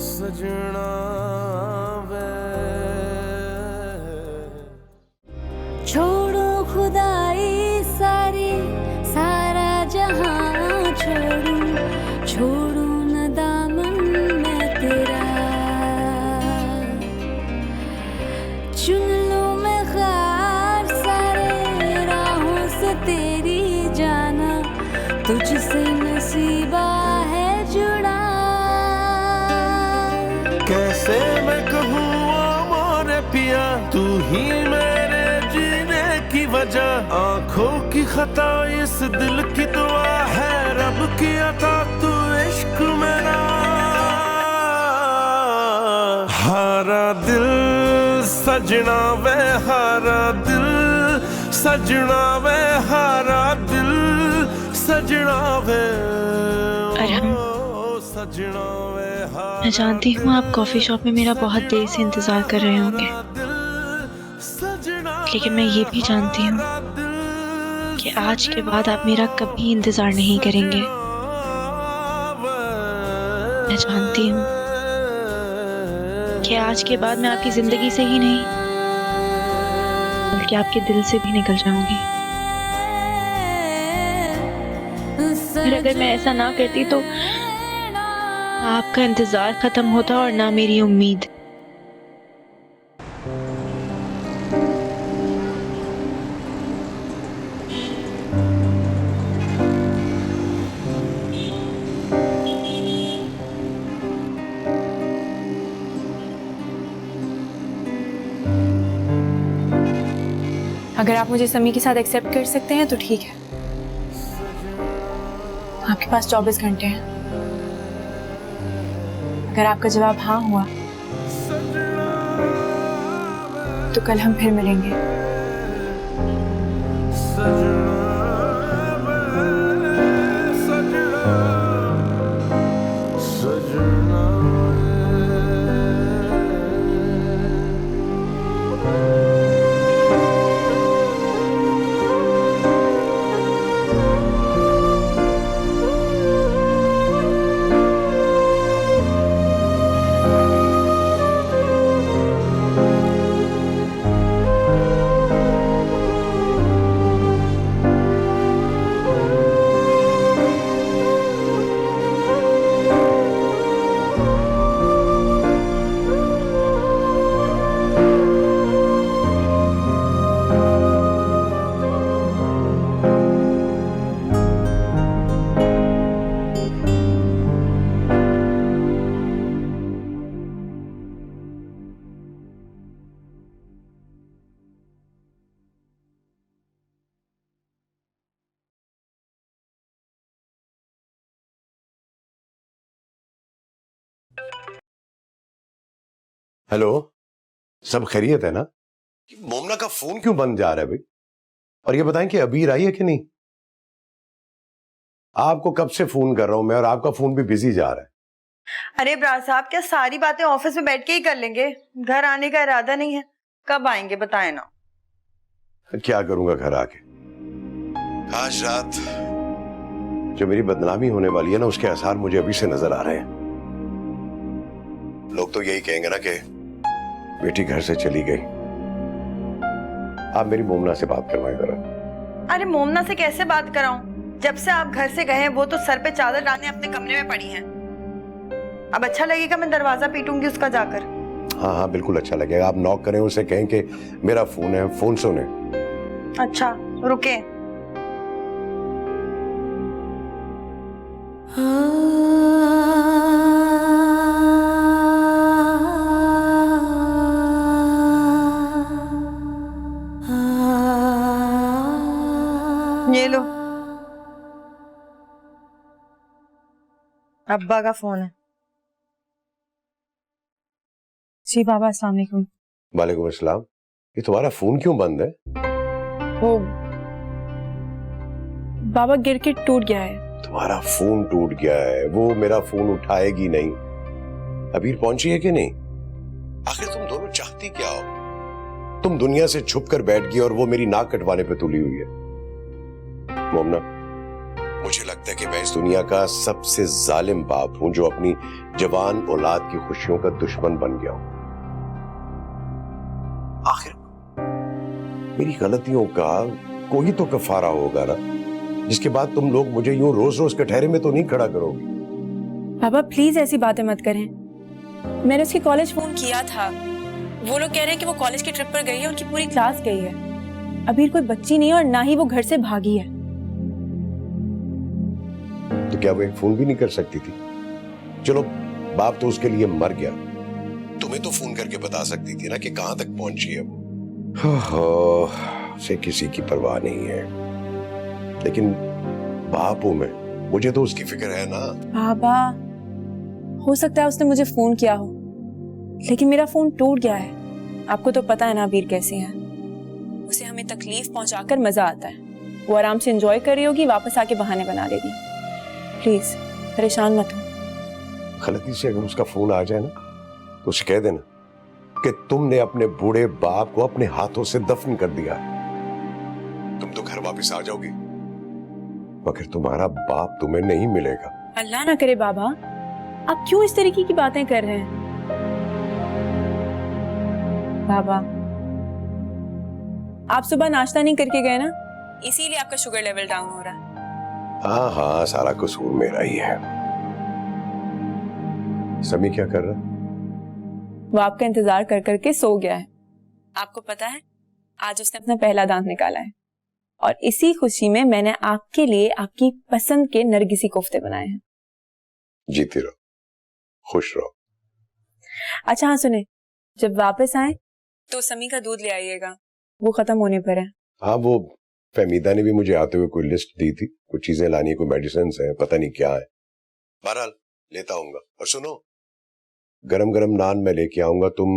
सजना वे छोड़ो खुदाई सारी, सारा जहां छोड़ू, छोड़ू न दामन मैं तेरा, चुन लूं मैं ख्वाब सारे राहों से तेरी जाना, तुझसे नसीबा है जुड़ा। कैसे मैं कहूँ मोरे पिया, तू ही मेरे जीने की वजह, आंखों की खता इस दिल की दुआ है, रब की अता तू इश्क मेरा। हारा दिल सजना वे हारा दिल, सजना वे हारा दिल, सजना वे सजना वे। मैं जानती हूँ आप कॉफी शॉप में मेरा बहुत देर से इंतजार कर रहे होंगे, लेकिन मैं ये भी जानती हूँ कि आज के बाद आप मेरा कभी इंतजार नहीं करेंगे। मैं जानती हूँ कि आज के बाद मैं आपकी जिंदगी से ही नहीं बल्कि आपके दिल से भी निकल जाऊंगी। फिर अगर मैं ऐसा ना करती तो आपका इंतजार खत्म होता और ना मेरी उम्मीद। अगर आप मुझे समी के साथ एक्सेप्ट कर सकते हैं तो ठीक है। आपके पास 24 घंटे हैं। अगर आपका जवाब हाँ हुआ तो कल हम फिर मिलेंगे। हेलो, सब खैरियत है ना? मोमना का फोन क्यों बंद जा रहा है भाई? और ये बताएं कि अबीर आई है कि नहीं? आपको कब से फोन कर रहा हूं मैं और आपका फोन भी बिजी जा रहा है। अरे ब्रा साहब, क्या सारी बातें ऑफिस में बैठ के ही कर लेंगे? घर आने का इरादा नहीं है। कब आएंगे बताएं ना। क्या करूंगा घर आके? आज रात जो मेरी बदनामी होने वाली है ना, उसके आसार मुझे अभी से नजर आ रहे हैं। लोग तो यही कहेंगे ना कि बेटी घर से चली गई। आप मेरी मोमना से बात करवाएं जरा। अरे मोमना से कैसे बात कराऊं? जब से आप घर से गए हैं वो तो सर पे चादर डालने अपने कमरे में पड़ी हैं। अब अच्छा लगेगा मैं दरवाजा पीटूंगी उसका जाकर? हाँ हाँ बिल्कुल अच्छा लगेगा। आप नॉक करें, उसे कहें कि मेरा फोन है, फोन सुने। अच्छा रुके। ये लो, अब्बा का फोन है। जी बाबा, अस्सलाम वालेकुम। वालेकुम अस्सलाम। ये तुम्हारा फोन क्यों बंद है? वो बाबा गिर के टूट गया है। तुम्हारा फोन टूट गया है, वो मेरा फोन उठाएगी नहीं। अबीर पहुंची है कि नहीं? आखिर तुम दोनों चाहती क्या हो? तुम दुनिया से छुप कर बैठ गई और वो मेरी नाक कटवाने पे तुली हुई है। मोमना, मुझे लगता लगता है कि मैं इस दुनिया का सबसे जालिम बाप हूं जो अपनी जवान औलाद की खुशियों का दुश्मन बन गया हूं। आखिर मेरी गलतियों का कोई तो कफारा होगा ना, जिसके बाद तुम लोग मुझे यूं रोज रोज कटहरे में तो नहीं खड़ा करोगे। पापा प्लीज ऐसी बातें मत करें। मैंने उसके कॉलेज फोन किया था, वो लोग कह रहे हैं कि वो कॉलेज की ट्रिप पर गई है, उनकी पूरी क्लास गई है। अभी कोई बच्ची नहीं है और ना ही वो घर से भागी है। तो क्या वो एक फोन भी नहीं कर सकती थी? चलो बाप तो उसके लिए मर गया, तुम्हें तो फोन करके बता सकती थी ना कि कहां तक पहुंची है वो। उसे किसी की परवाह नहीं है, लेकिन बाप हूं मैं, मुझे तो उसकी फिक्र है ना। पापा हो सकता है उसने मुझे फोन किया हो, लेकिन मेरा फोन टूट गया है। आपको तो पता है ना अबीर कैसी है, उसे हमें तकलीफ पहुंचाकर मजा आता है। वो आराम से एंजॉय कर रही होगी, वापस आके बहाने बना लेगी। प्लीज परेशान मत हो। गलती से अगर उसका फोन आ जाए ना तो उसे कह देना कि तुमने अपने बूढ़े बाप को अपने हाथों से दफन कर दिया। तुम तो घर वापस आ जाओगी, मगर तुम्हारा बाप तुम्हें नहीं मिलेगा। अल्लाह ना करे बाबा, आप क्यों इस तरीके की बातें कर रहे हैं? बाबा आप सुबह नाश्ता नहीं करके गए ना, इसीलिए आपका शुगर लेवल डाउन हो रहा है। हाँ हाँ, सारा कसूर मेरा ही है। समी क्या कर रहा? वो आपका इंतजार कर करके सो गया है। आपको पता है आज उसने अपना पहला दांत निकाला है, और इसी खुशी में मैंने आपके लिए आपकी पसंद के नरगिसी कोफ्ते बनाए हैं। जीती रहो, खुश रहो। अच्छा हाँ सुने, जब वापस आए तो समी का दूध ले आइएगा, वो खत्म होने पर है। हाँ, वो फहमीदा ने भी मुझे आते हुए कोई लिस्ट दी थी, कुछ चीजें लानी है, कोई मेडिसिन है, पता नहीं क्या है। बहरहाल लेता आऊंगा। और सुनो, गरम गरम नान मैं लेके आऊंगा, तुम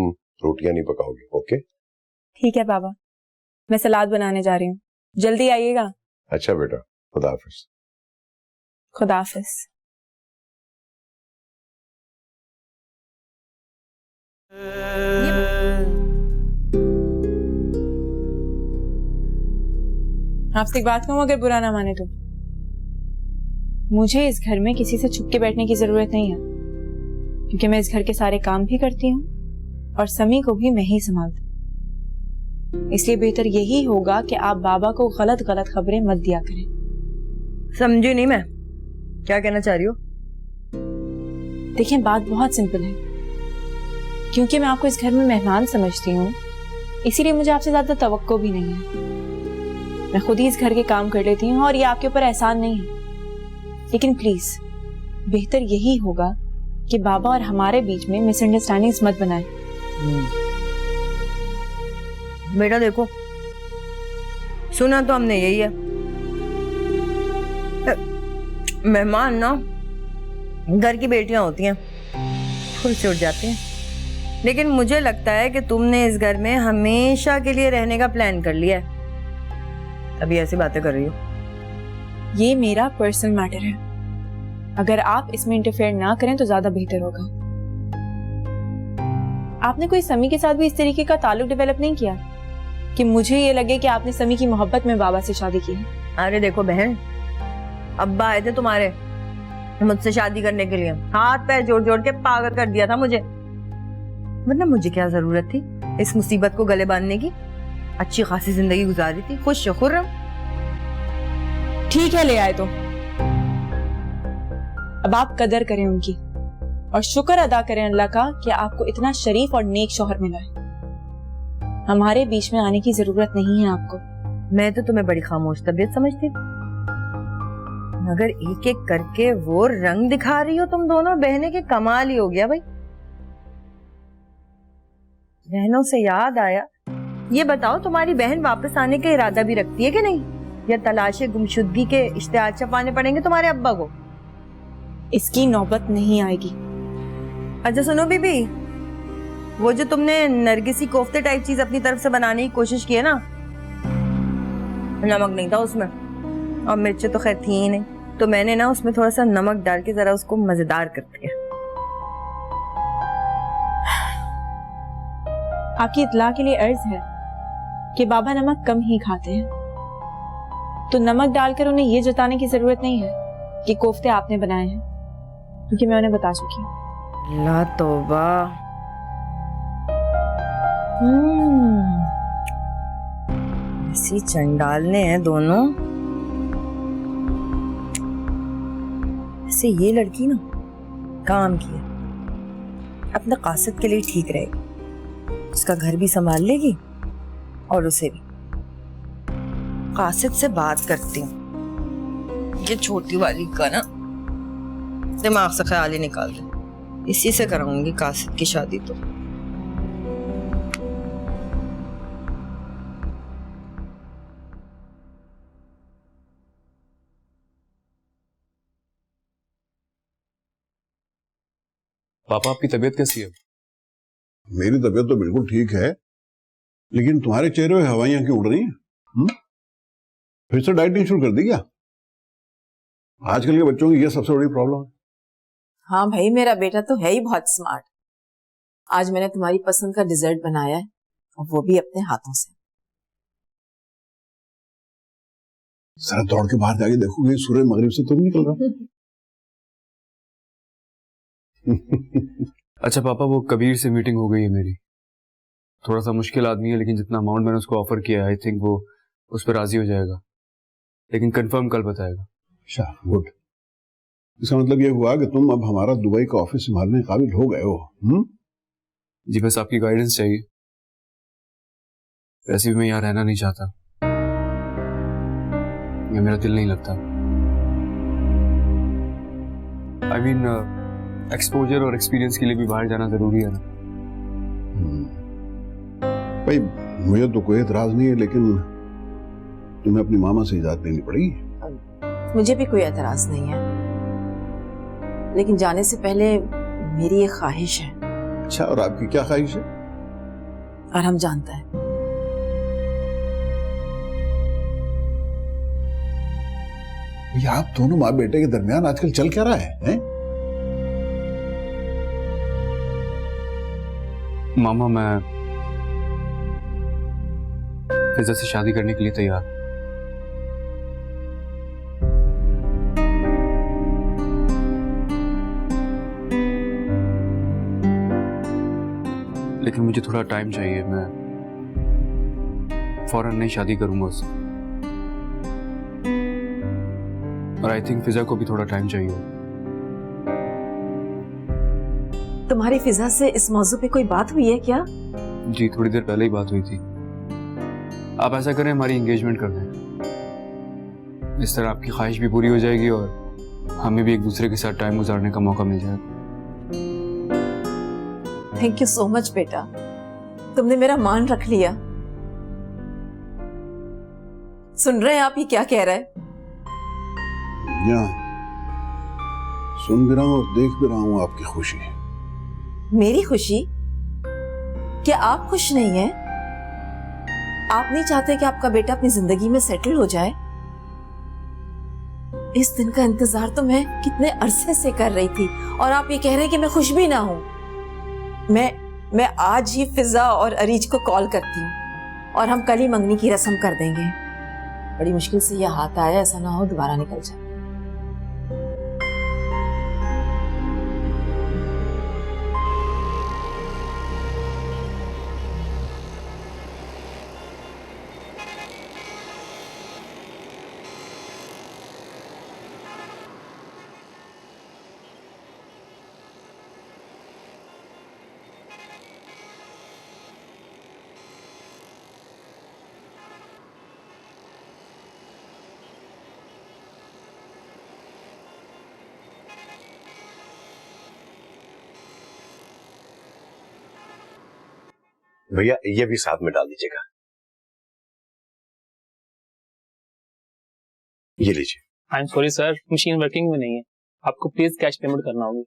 रोटियां नहीं पकाओगे? ओके ठीक है पापा, मैं सलाद बनाने जा रही हूँ, जल्दी आइएगा। अच्छा बेटा, खुदा हाफिज। खुदा हाफिज। आपसे एक बात कहूं, अगर बुरा ना माने तो मुझे इस घर में किसी से छुप के बैठने की जरूरत नहीं है, क्योंकि मैं इस घर के सारे काम भी करती हूँ और समी को भी मैं ही संभालती हूँ। इसलिए बेहतर यही होगा कि आप बाबा को गलत गलत खबरें मत दिया करें। समझी नहीं मैं, क्या कहना चाह रही हो? देखिए बात बहुत सिंपल है, क्योंकि मैं आपको इस घर में मेहमान समझती हूँ, इसीलिए मुझे आपसे ज्यादा तवक्को भी नहीं है। मैं खुद ही इस घर के काम कर लेती हूँ और ये आपके ऊपर एहसान नहीं है। लेकिन प्लीज बेहतर यही होगा कि बाबा और हमारे बीच में मिसअंडरस्टैंडिंग्स मत बनाएं। बेटा देखो, सुना तो हमने यही है, मेहमान ना घर की बेटियां होती हैं, फूल से उठ जाती हैं। लेकिन मुझे लगता है कि तुमने इस घर में हमेशा के लिए रहने का प्लान कर लिया है, अभी ऐसी बातें कर रही हो। ये मेरा पर्सनल मैटर है, अगर आप इसमें इंटरफेयर ना करें तो ज्यादा बेहतर होगा। आपने कोई समी के साथ भी इस तरीके का ताल्लुक डेवलप नहीं किया कि मुझे ये लगे कि आपने समी की मोहब्बत में बाबा से शादी की है। अरे देखो बहन, अब्बा आए थे तुम्हारे मुझसे शादी करने के लिए, हाथ पैर जोड़ जोड़ के पागल कर दिया था मुझे, वरना मुझे क्या जरूरत थी इस मुसीबत को गले बांधने की। अच्छी खासी जिंदगी गुजारी थी, खुश खुर्रम। ठीक है ले आए तो अब आप कदर करें उनकी और शुक्र अदा करें अल्लाह का कि आपको इतना शरीफ और नेक शौहर मिला है। हमारे बीच में आने की जरूरत नहीं है आपको। मैं तो तुम्हें बड़ी खामोश तबीयत समझती, मगर एक एक करके वो रंग दिखा रही हो तुम दोनों बहनें के, कमाल ही हो गया भाई। बहनों से याद आया, ये बताओ तुम्हारी बहन वापस आने का इरादा भी रखती है कि नहीं, या तलाशे गुमशुदगी के इश्तिहार छपाने पड़ेंगे तुम्हारे अब्बा को? इसकी नौबत नहीं आएगी। अच्छा सुनो बीबी, वो जो तुमने नरगिसी कोफ्ते टाइप चीज अपनी तरफ से बनाने की कोशिश की है ना, नमक नहीं था उसमें और मिर्चें तो खैर थी ही नहीं, तो मैंने ना उसमें थोड़ा सा नमक डाल के जरा उसको मजेदार कर दिया। आपकी इत्तला के लिए अर्ज है कि बाबा नमक कम ही खाते हैं, तो नमक डालकर उन्हें यह जताने की जरूरत नहीं है कि कोफ्ते आपने बनाए हैं, क्योंकि मैं उन्हें बता चुकी हूँ। ला तौबा। ऐसी चंडालने हैं दोनों। ऐसे ये लड़की ना काम की है, अपने कासिद के लिए ठीक रहेगी, उसका घर भी संभाल लेगी और उसे भी। कासिद से बात करती हूँ, ये छोटी वाली का ना दिमाग से ख्याल ही निकाल दे। इसी से कराऊंगी कासिद की शादी तो। पापा आपकी तबीयत कैसी है? मेरी तबीयत तो बिल्कुल ठीक है, लेकिन तुम्हारे चेहरे पे हवाइयां क्यों उड़ रही हैं? फिर से डाइटिंग शुरू कर दी क्या? आजकल के बच्चों की ये सबसे बड़ी प्रॉब्लम है। हाँ भाई, मेरा बेटा तो है ही बहुत स्मार्ट। आज मैंने तुम्हारी पसंद का डिजर्ट बनाया है, और वो भी अपने हाथों से। जरा दौड़ के बाहर जाके देखोगे सूरज मगरिब से तो नहीं निकल रहा। अच्छा पापा, वो कबीर से मीटिंग हो गई है मेरी। थोड़ा सा मुश्किल आदमी है, लेकिन जितना अमाउंट मैंने उसको ऑफर किया है आई थिंक वो उस पर राजी हो जाएगा, लेकिन कंफर्म कल बताएगा। अच्छा, गुड। इसका मतलब ये हुआ कि तुम अब हमारा दुबई का ऑफिस संभालने के काबिल हो गए हो। जी, बस आपकी गाइडेंस चाहिए। वैसे भी मैं यहाँ रहना नहीं चाहता, या मेरा दिल नहीं लगता। आई मीन एक्सपोजर और एक्सपीरियंस के लिए भी बाहर जाना जरूरी है ना। भाई मुझे तो कोई एतराज नहीं है, लेकिन तुम्हें अपनी मामा से इजाजत लेनी पड़ेगी। मुझे भी कोई एतराज नहीं है, लेकिन जाने से पहले मेरी एक ख्वाहिश है। अच्छा, और आपकी क्या ख्वाहिश है? और हम जानते हैं। भैया, आप दोनों माँ बेटे के दरमियान आजकल चल क्या रहा है? मामा, मैं फिजा से शादी करने के लिए तैयार। लेकिन मुझे थोड़ा टाइम चाहिए। मैं फौरन नहीं शादी करूंगा उससे, और आई थिंक फिजा को भी थोड़ा टाइम चाहिए। तुम्हारी फिजा से इस मौजू पे कोई बात हुई है क्या? जी, थोड़ी देर पहले ही बात हुई थी। आप ऐसा करें, हमारी एंगेजमेंट कर दें। इस तरह आपकी ख्वाहिश भी पूरी हो जाएगी और हमें भी एक दूसरे के साथ टाइम गुजारने का मौका मिल जाएगा। थैंक यू सो मच बेटा, तुमने मेरा मान रख लिया। सुन रहे हैं आप ये क्या कह रहा है? या, सुन भी रहा हूँ और देख भी रहा हूँ आपकी खुशी। मेरी खुशी? क्या आप खुश नहीं हैं? आप नहीं चाहते कि आपका बेटा अपनी जिंदगी में सेटल हो जाए? इस दिन का इंतजार तो मैं कितने अरसे से कर रही थी, और आप ये कह रहे हैं कि मैं खुश भी ना हूं। मैं आज ही फिजा और अरीज को कॉल करती हूँ, और हम कल ही मंगनी की रस्म कर देंगे। बड़ी मुश्किल से यह हाथ आया, ऐसा ना हो दोबारा निकल जाए। भैया ये भी साथ में डाल दीजिएगा। ये लीजिए। I am sorry sir, machine working में नहीं है, आपको प्लीज कैश पेमेंट करना होगी।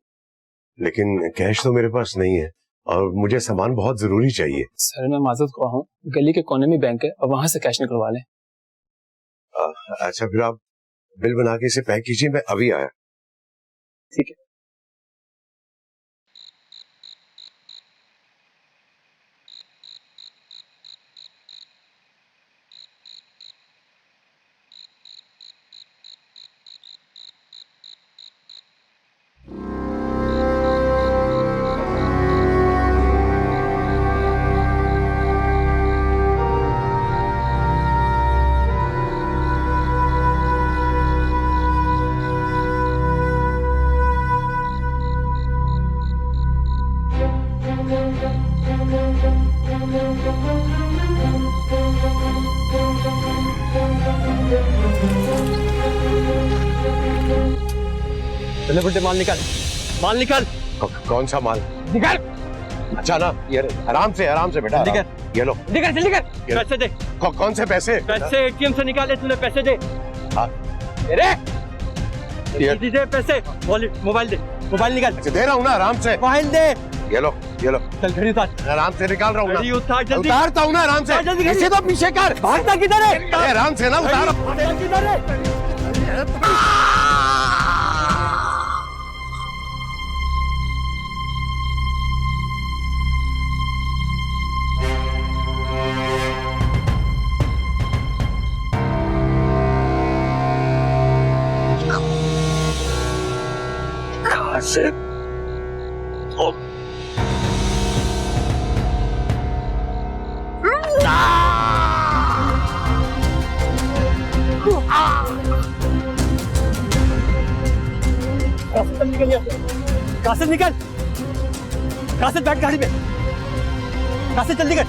लेकिन कैश तो मेरे पास नहीं है और मुझे सामान बहुत जरूरी चाहिए। सर मैं माजरत ख्वाह हूँ, गली के कोने में बैंक है और वहां से कैश निकलवा लें। अच्छा, फिर आप बिल बना के इसे पैक कीजिए, मैं अभी आया। ठीक है। चले बेटे, माल निकाल, माल निकाल। कौन सा माल? निकाल। अच्छा ना, ये आराम से बेटा, आराम। ये लो, निकाल, जल्दी कर। पैसे दे। कौन से पैसे? पैसे एटीएम से निकाले तूने, पैसे दे। अरे जल्दी दे पैसे। मोबाइल दे, मोबाइल निकाल। अच्छा, दे रहा हूँ ना, आराम से। मोबाइल दे। ये लो। चल घड़ी उतार। आराम से निकाल रहा हूँ घड़ी उतार जल्दी। उतारता हूँ ना, आराम से। जल्दी इसे तो पीछे कर। भागता किधर है? आराम से ना, उतार। किधर है? कासिम निकल, कासिम बैठ गाड़ी में, कासिम जल्दी कर।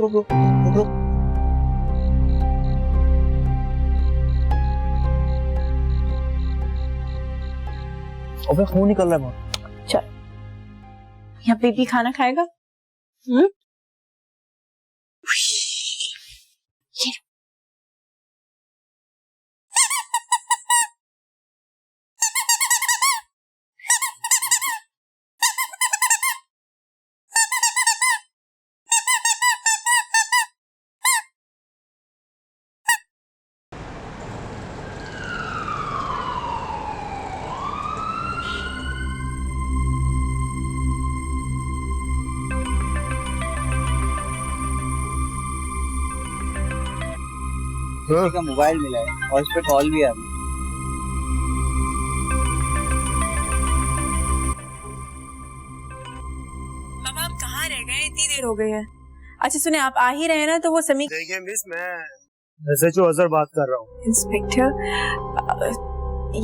रुक। अबे खून निकल रहा है। चल, यहाँ बेबी खाना खाएगा? का मोबाइल मिला है और इस पे कॉल भी आ रही है। बाबा आप कहाँ रह गए? इतनी देर हो गई है। अच्छा सुने, आप आ ही रहे ना, तो वो समी। देखिए मिस, मैं SHO अजहर बात कर रहा हूँ। इंस्पेक्टर,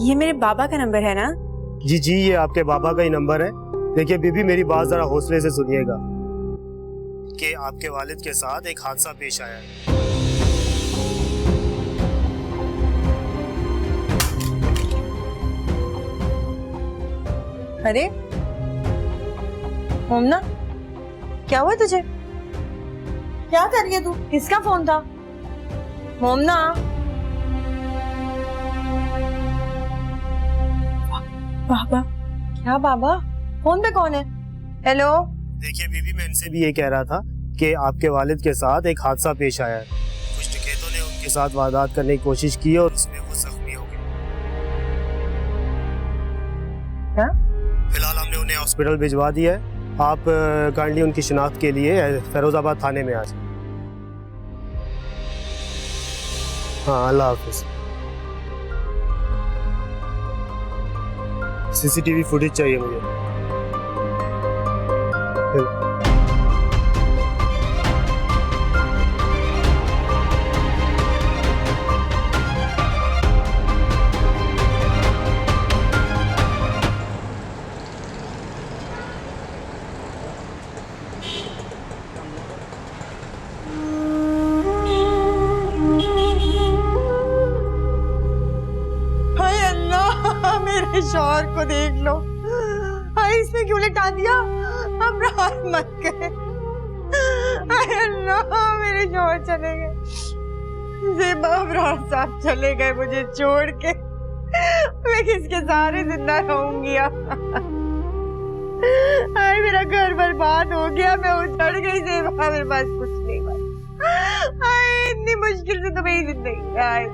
ये मेरे बाबा का नंबर है ना? जी, ये आपके बाबा का ही नंबर है। देखिए बीबी, मेरी बात जरा हौसले से सुनिएगा कि आपके वालिद के साथ एक हादसा पेश आया है। अरे मोमना, क्या हुआ तुझे? क्या कर रही है तू? किसका फोन था? मोमना, बाबा। क्या बाबा? फोन पे कौन है? हेलो। देखिए बीबी, मैं इनसे भी ये कह रहा था कि आपके वालिद के साथ एक हादसा पेश आया है। कुछ डकैतों ने उनके साथ वारदात करने की कोशिश की और उसमें वो जख्मी हो गए। क्या? फिलहाल हमने उन्हें हॉस्पिटल भिजवा दिया है। आप काइंडली उनकी शिनाख्त के लिए फैरोजाबाद थाने में आ जाए। हाँ, अल्लाह हाफिज। CCTV फुटेज चाहिए मुझे। मेरे शौहर को देख लो, हाय इसने क्यों लटा दिया? अब रात मत गए। हाय अल्लाह, मेरे शौहर चले गए। ज़ेबा अबरार साहब चले गए मुझे छोड़ के। मैं किसके सहारे जिंदा रहूंगी? हाय मेरा घर बर्बाद हो गया, मैं उजड़ गई। ज़ेबा, मेरे पास कुछ नहीं बचा। हाय इतनी मुश्किल से तो मेरी जिंदगी आई,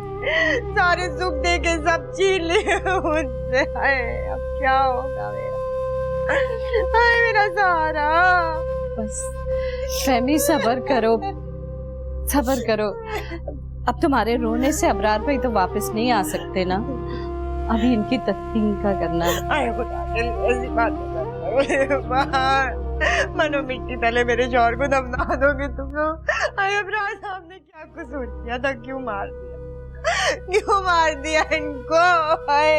सारे सुख दे के सब छीन लिए मुझसे। हाय अब क्या होगा मेरा? हाय मेरा सहारा। बस फहमी सबर करो, सबर करो। अब तुम्हारे रोने से अबरार भाई तो वापस नहीं आ सकते ना, अभी इनकी तस्कीन का करना है। आए खुदा के लिए ऐसी बात मत करो। मनो मिट्टी तले मेरे शौहर को दफना दोगे तुम लोग। अरे अबरार साहब ने क्या कसूर किया था, क्यों मार दिया, क्यों मार दिया इनको? हाय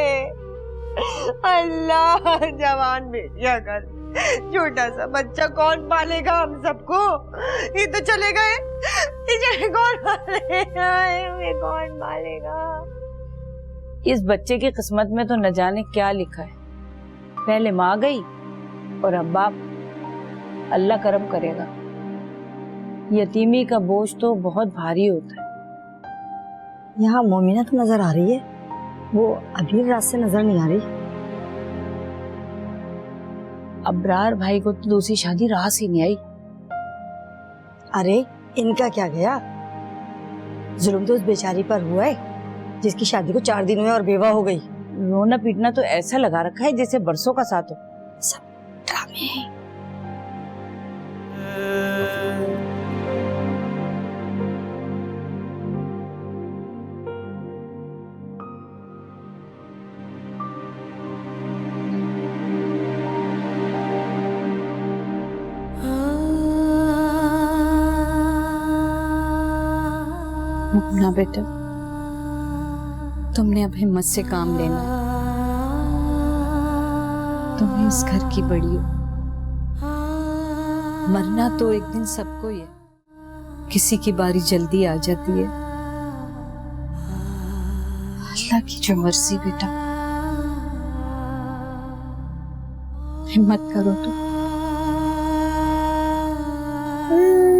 अल्लाह, जवान बेटिया कर, छोटा सा बच्चा कौन पालेगा हम सबको? ये तो चले गए, इसे कौन पालेगा? ये कौन पालेगा? इस बच्चे की किस्मत में तो न जाने क्या लिखा है, पहले माँ गई और अब बाप। अल्लाह करम करेगा। यतीमी का बोझ तो बहुत भारी होता है। यहाँ मोमिना तो नजर आ रही है, वो अभी रात से नजर नहीं आ रही। अबरार भाई को तो दूसरी शादी रास ही नहीं आई। अरे इनका क्या गया, जुल्म तो उस बेचारी पर हुआ है जिसकी शादी को 4 दिन हुए और बेवा हो गई। रोना पीटना तो ऐसा लगा रखा है जैसे बरसों का साथ हो। सब ड्रामे हैं। ना बेटा, तुमने अब हिम्मत से काम लेना, तुम इस घर की बड़ी हो। मरना तो एक दिन सबको ही है, किसी की बारी जल्दी आ जाती है। अल्लाह की जो मर्जी बेटा, हिम्मत करो तुम।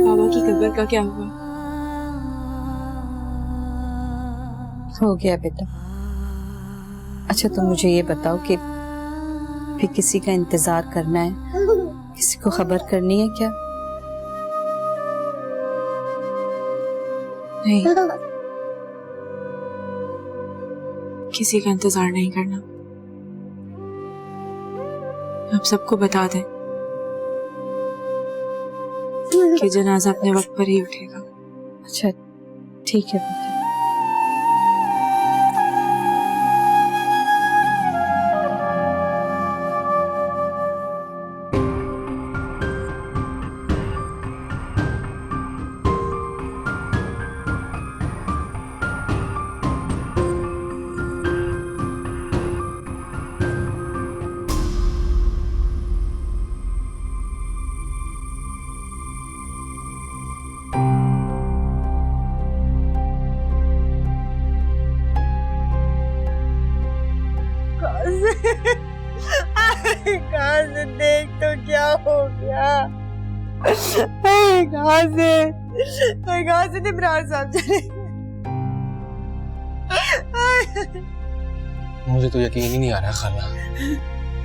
बाबा की कब्र का क्या हुआ? हो गया बेटा। अच्छा तुम मुझे ये बताओ कि फिर किसी का इंतजार करना है, किसी को खबर करनी है क्या? नहीं, किसी का इंतजार नहीं करना। आप सबको बता दें कि जनाजा अपने वक्त पर ही उठेगा। अच्छा ठीक है बेटा। कहाँ से देख तो क्या हो गया? कहाँ से इमरान साहब चले? मुझे तो यकीन ही नहीं आ रहा खाला,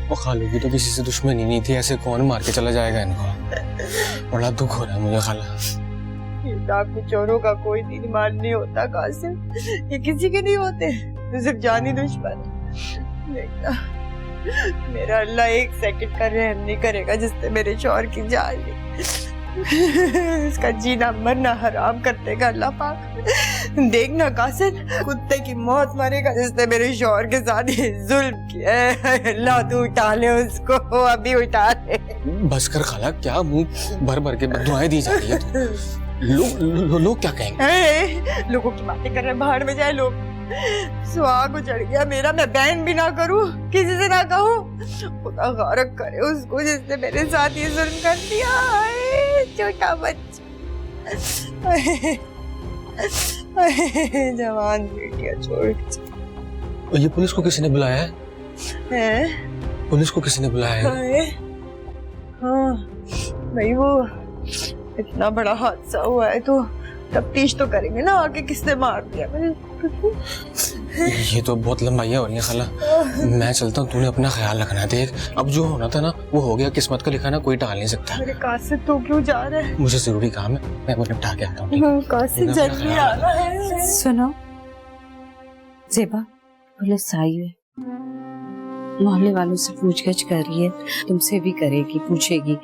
वो खालू की तो किसी से दुश्मनी नहीं थी, ऐसे कौन मार के चला जाएगा इनको? बड़ा दुख हो रहा है मुझे खाला। आपके चोरों का कोई दिन मान नहीं होता कासिम, ये किसी के नहीं होते, तो सिर्फ जानी दुश्मन। देखना मेरा अल्लाह 1 सेकंड का रहम नहीं करेगा जिससे मेरे शौहर की जान ली। इसका जीना मरना हराम करतेगा अल्लाह पाक। देखना कासिम, कुत्ते की मौत मरेगा जिसने मेरे शौहर के साथ जुल्म किया है। अल्लाह तू उठा ले उसको, अभी उठा ले। बस कर खाला, क्या मुंह भर भर के बददुआएं दी जा रही है? लोग क्या कहेंगे? लोगों की बातें कर रहे, बाहर में जाए लोग। सुहाग उजड़ गया मेरा, मैं बहन भी ना करूं, किसी से ना कहूं। खुदा गारक करे उसको जिसने मेरे साथ ये जुल्म कर दिया। छोटा बच्चा, जवान बेटिया छोड़ के। ये पुलिस को किसी ने बुलाया है? पुलिस को किसी ने बुलाया है? हाँ भाई, वो इतना बड़ा हादसा हुआ है तो तफ्तीश तो करेंगे ना आगे किसने मार दिया। ये तो बहुत लंबाइयाँ हो रही है खाला, मैं चलता हूँ, तूने अपना ख्याल रखना। देख अब जो होना था ना वो हो गया, किस्मत का लिखा ना कोई टाल नहीं सकता। मेरे कासिम तो क्यों जा रहा है? मुझे जरूरी काम है, मैं वो निपटा के आता हूँ। कासिम जल्दी आ रहा है। सुनो जेबा, पुलिस आई है, मोहल्ले वालों से पूछगछ कर रही है, तुमसे भी करेगी, पूछेगी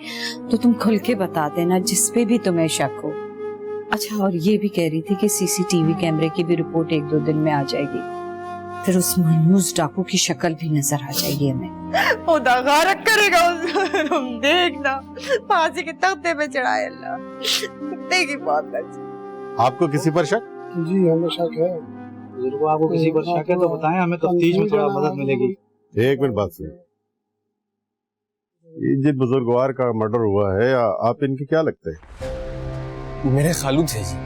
तो तुम खुल के बता देना जिस पे भी तुम्हें शक हो। अच्छा, और ये भी कह रही थी कि सीसीटीवी कैमरे की भी रिपोर्ट 1-2 दिन में आ जाएगी, फिर उस मनहूस डाकू की शक्ल भी नजर आ जाएगी हमें। खुदा गारक करेगा उसको, तुम देखना फांसी के तख्ते पे चढ़ाए अल्लाह। कुत्ते की बात कर। आपको किसी पर शक? जी हमें शक है। बुजुर्गो आपको किसी पर शक है तो बताएं, हमें तफ्तीश में थोड़ा मदद मिलेगी। एक मिनट बात सुनिए। ये जिन बुजुर्गवार का मर्डर हुआ है, आप इनके क्या लगते हैं? मेरे खालू थे जी,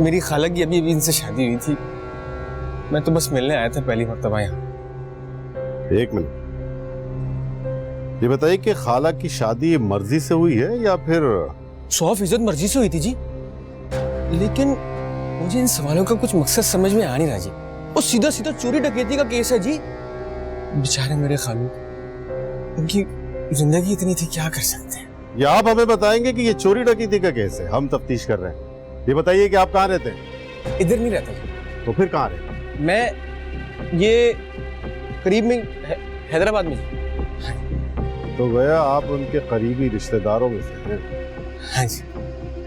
मेरी खाला की अभी इनसे शादी हुई थी। मैं तो बस मिलने आया था पहली मर्तबा यहाँ। एक मिनट, ये बताइए कि खाला की शादी मर्जी से हुई है या फिर? 100% मर्जी से हुई थी जी, लेकिन मुझे इन सवालों का कुछ मकसद समझ में आ नहीं रहा जी। वो सीधा सीधा चोरी डकैती का केस है जी। बेचारे मेरे खालू, उनकी जिंदगी इतनी थी, क्या कर सकते हैं। या आप हमें बताएंगे कि ये चोरी डकैती का केस है? हम तफ्तीश कर रहे हैं। ये बताइए कि आप कहाँ रहते हैं? इधर नहीं रहता जी। तो फिर कहाँ रहते हैं? मैं ये करीब में हैदराबाद में जी। तो गया आप उनके करीबी रिश्तेदारों में से हैं। हाँ जी।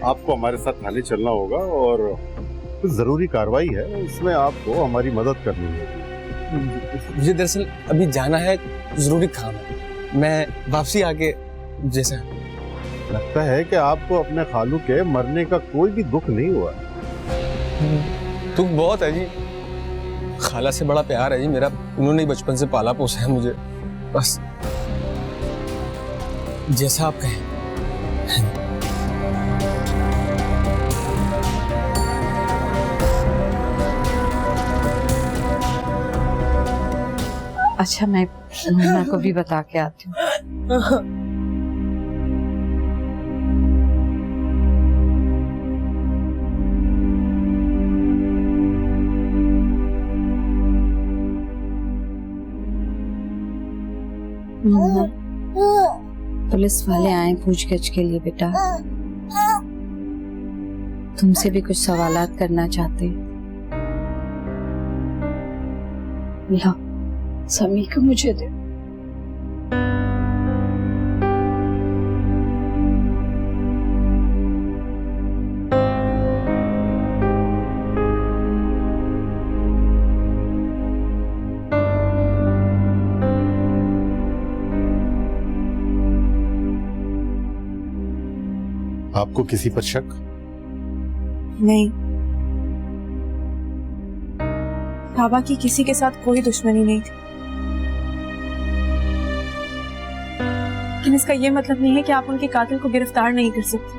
आपको हमारे साथ थाने चलना होगा और कुछ जरूरी कार्रवाई है, उसमें आपको हमारी मदद करनी होगी। मुझे दरअसल अभी जाना है, जरूरी काम है। मैं वापसी आके जैसा। लगता है कि आपको अपने खालू के मरने का कोई भी दुख नहीं हुआ। दुख बहुत है जी, खाला से बड़ा प्यार है जी मेरा। उन्होंने बचपन से पाला पोसा है मुझे, बस जैसा आप कहें। अच्छा, मैं मुन्ना को भी बता के आती हूँ। मुन्ना, पुलिस वाले आए पूछगछ के लिए बेटा, तुमसे भी कुछ सवालात करना चाहते हैं। ला, समी को मुझे दे। आपको किसी पर शक? नहीं, बाबा की किसी के साथ कोई दुश्मनी नहीं थी, लेकिन इसका यह मतलब नहीं है कि आप उनके कातिल को गिरफ्तार नहीं कर सकते।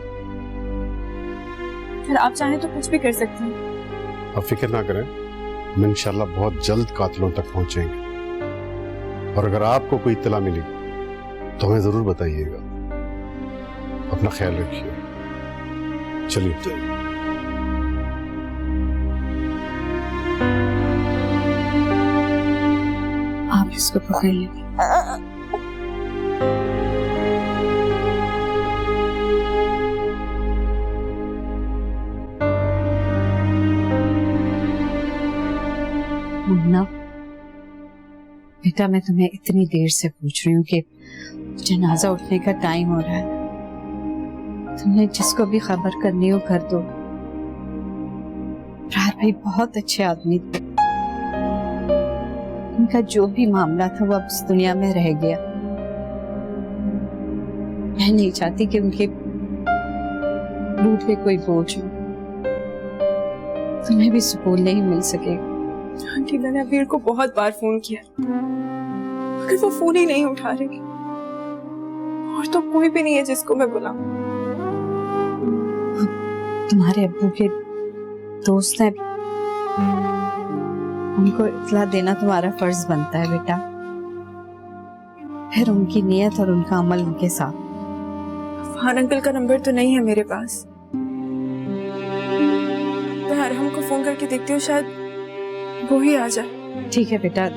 फिर आप चाहें तो कुछ भी कर सकते हैं। आप फिक्र ना करें, हम इंशाल्लाह बहुत जल्द कातिलों तक पहुंचेंगे। और अगर आपको कोई इत्तला मिली तो हमें जरूर बताइएगा। अपना ख्याल रखिए। चलिए। आप इसको पकड़ लीजिए। मुन्ना बेटा, मैं तुम्हें इतनी देर से पूछ रही हूँ कि जनाजा उठने का टाइम हो रहा है। तुमने जिसको भी खबर करनी हो कर दो। प्रार भाई बहुत अच्छे आदमी थे, उनका जो भी मामला था वो अब इस दुनिया में रह गया। मैं नहीं चाहती कि उनके रूठ पे कोई बोझ हो। तुम्हें भी सुकून नहीं मिल सकेगा। आंटी, मैंने अबीर को बहुत बार फोन किया, मगर वो फोन ही नहीं उठा रही। और तो कोई भी नहीं है जिसको मैं बुलाऊं। तुम्हारे अब्बू के दोस्त हैं, उनको इत्तला देना तुम्हारा फर्ज बनता है बेटा। फिर उनकी नीयत और उनका अमल उनके साथ। फरहान अंकल का नंबर तो नहीं है मेरे पास। मैं अरहम को फोन करके देखती हूँ, शायद वो ही आ जाए। ठीक है बेटा,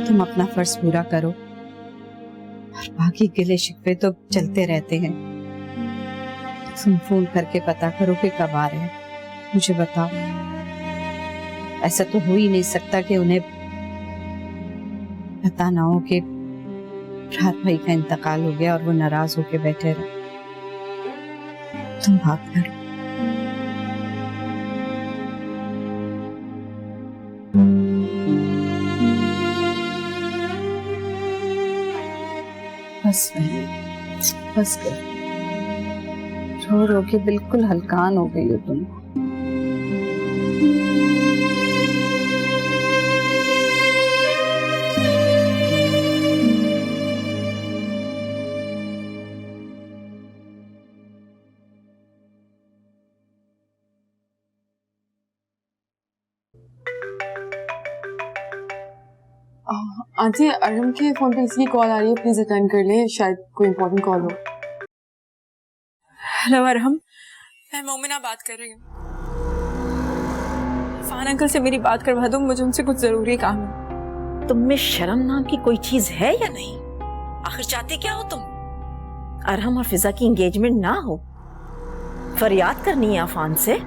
तुम अपना फर्ज पूरा करो और बाकी गिले शिकवे तो चलते रहते हैं। तुम फोन करके पता करो कि कब आ रहे हैं, मुझे बताओ। ऐसा तो हो ही नहीं सकता कि उन्हें पता ना हो कि अबरार भाई का इंतकाल हो गया और वो नाराज होके बैठे रहे। तुम बात करो। बस बस कर, रो रो के बिल्कुल हलकान हो गई हो तुम। आंटी, अरहम के फोन पे इसलिए कॉल आ रही है, प्लीज अटेंड कर ले, शायद कोई इम्पोर्टेंट कॉल हो। हेलो अरहम, मैं मोमिना बात कर रही हूँ। फान अंकल से मेरी बात करवा दो, मुझे उनसे कुछ जरूरी काम है। तुम में शर्म नाम की कोई चीज है या नहीं? आखिर चाहते क्या हो तुम? अरहम और फिजा की एंगेजमेंट ना हो, फरियाद करनी है अफान से?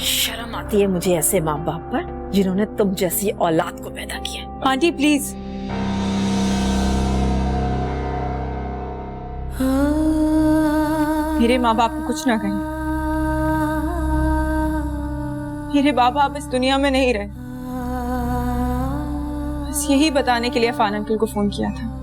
शर्म आती है मुझे ऐसे माँ बाप पर जिन्होंने तुम जैसी औलाद को पैदा किया। आंटी प्लीज, मेरे माँ बाप को कुछ ना कहें। मेरे बाबा अब इस दुनिया में नहीं रहे। बस यही बताने के लिए फान अंकल को फोन किया था।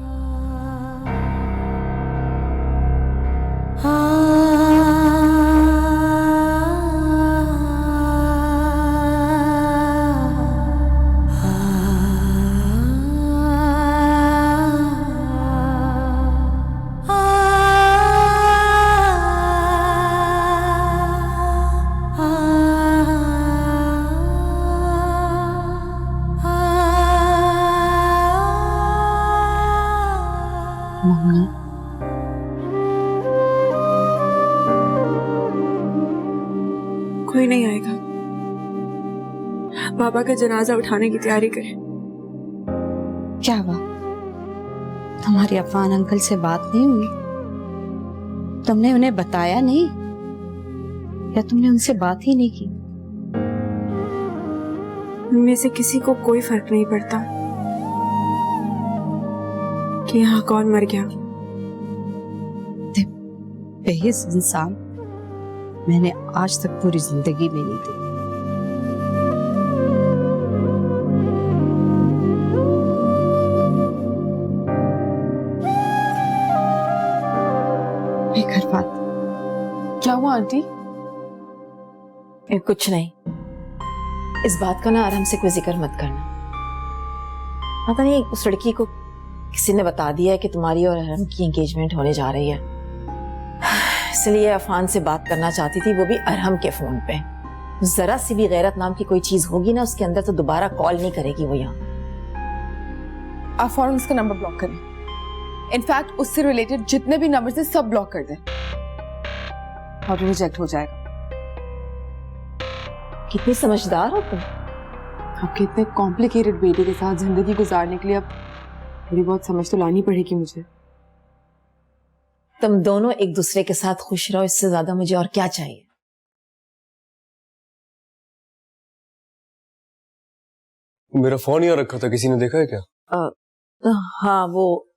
कोई नहीं आएगा। बाबा का जनाजा उठाने की तैयारी करें। क्या हुआ? तुम्हारी अफान अंकल से बात नहीं हुई? तुमने उन्हें बताया नहीं या तुमने उनसे बात ही नहीं की? उनमें से किसी को कोई फर्क नहीं पड़ता कि यहाँ कौन मर गया। बेहिस इंसान मैंने आज तक पूरी जिंदगी में नहीं देखा। क्या हुआ आंटी? कुछ नहीं, इस बात का ना आराम से कोई जिक्र मत करना। पता नहीं उस लड़की को किसी ने बता दिया है कि तुम्हारी और अरहम की एंगेजमेंट होने जा रही है, इसलिए अफान से बात करना चाहती थी, वो भी अरहम के फोन पे। जरा सी भी गैरत नाम की कोई चीज होगी ना उसके अंदर तो दोबारा कॉल नहीं करेगी वो यहाँ। आप फौरन उसका नंबर ब्लॉक करें। इनफैक्ट उससे रिलेटेड जितने भी नंबर थे सब ब्लॉक कर दें और रिजेक्ट हो जाएगा। कितनी समझदार हो तुम। आपके इतने कॉम्प्लिकेटेड बेटे के साथ जिंदगी गुजारने के लिए अब थोड़ी बहुत समझ तो लानी पड़ेगी मुझे। तुम दोनों एक दूसरे के साथ खुश रहो, इससे ज्यादा मुझे और क्या चाहिए। मेरा फोन यहाँ रखा था, किसी ने देखा है क्या? हाँ, वो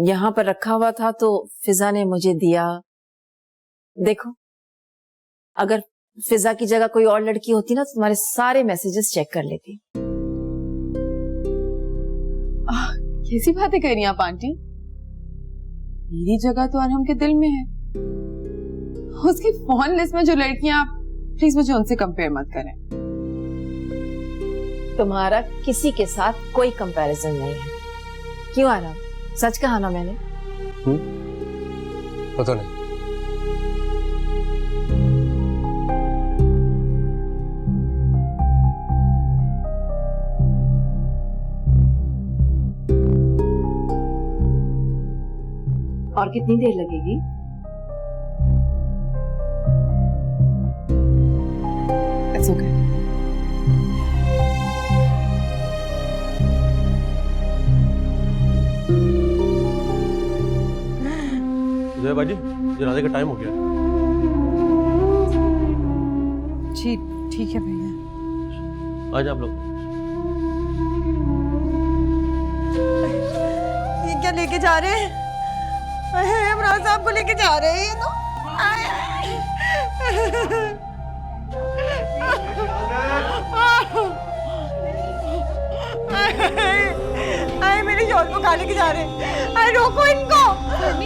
यहाँ पर रखा हुआ था तो फिजा ने मुझे दिया। देखो, अगर फिजा की जगह कोई और लड़की होती ना तो तुम्हारे सारे मैसेजेस चेक कर लेती। कैसी बातें कर रही हैं आप आंटी? मेरी जगह तो अरहम के दिल में है। उसकी फोन लिस्ट में जो लड़कियां, आप प्लीज मुझे उनसे कंपेयर मत करें। तुम्हारा किसी के साथ कोई कंपैरिजन नहीं है। क्यों आराम? सच कहा ना मैंने? पता नहीं। और कितनी देर लगेगी? It's okay. जय बाजी, जनाजे का टाइम हो गया। जी ठीक है भैया। आज आप लोग ये क्या लेके जा रहे हैं? इमरान साहब को लेके जा रहे हैं ये तो। आए मेरे शोर को खा लेके जा रहे हैं। अरे रोको इनको।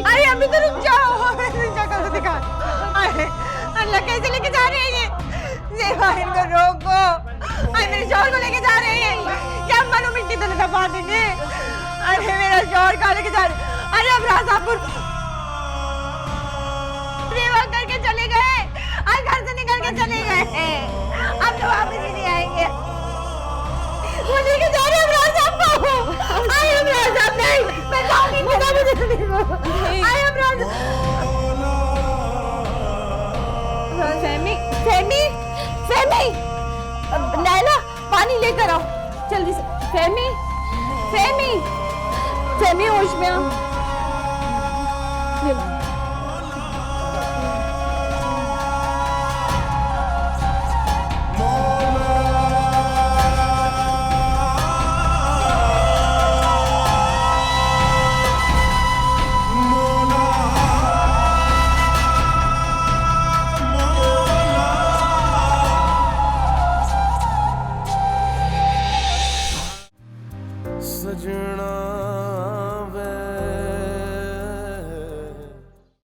अरे अभी तो रुक जाओ। शक्ल तो दिखा। अरे अल्लाह कैसे लेके जा रहे हैं ये? जेबा इनको रोको। अरे मेरे शोर को लेके जा रहे हैं। क्या मालूम मिट्टी तो नहीं दबा देंगे। अरे मेरा शोर खा लेके जा रहे। अरे अब राजापुर सेवा करके चले गए। आज घर से निकल के चले गए। अब तो वापस ही नहीं आएंगे। वो लेके जा रहे हैं इमरान साहब को। आए इमरान साहब नहीं, मैं जाऊंगी खुदा मुझे नहीं। आए इमरान फहमी फहमी फहमी नैला पानी लेकर आओ जल्दी से। फहमी फहमी फहमी होश में आओ।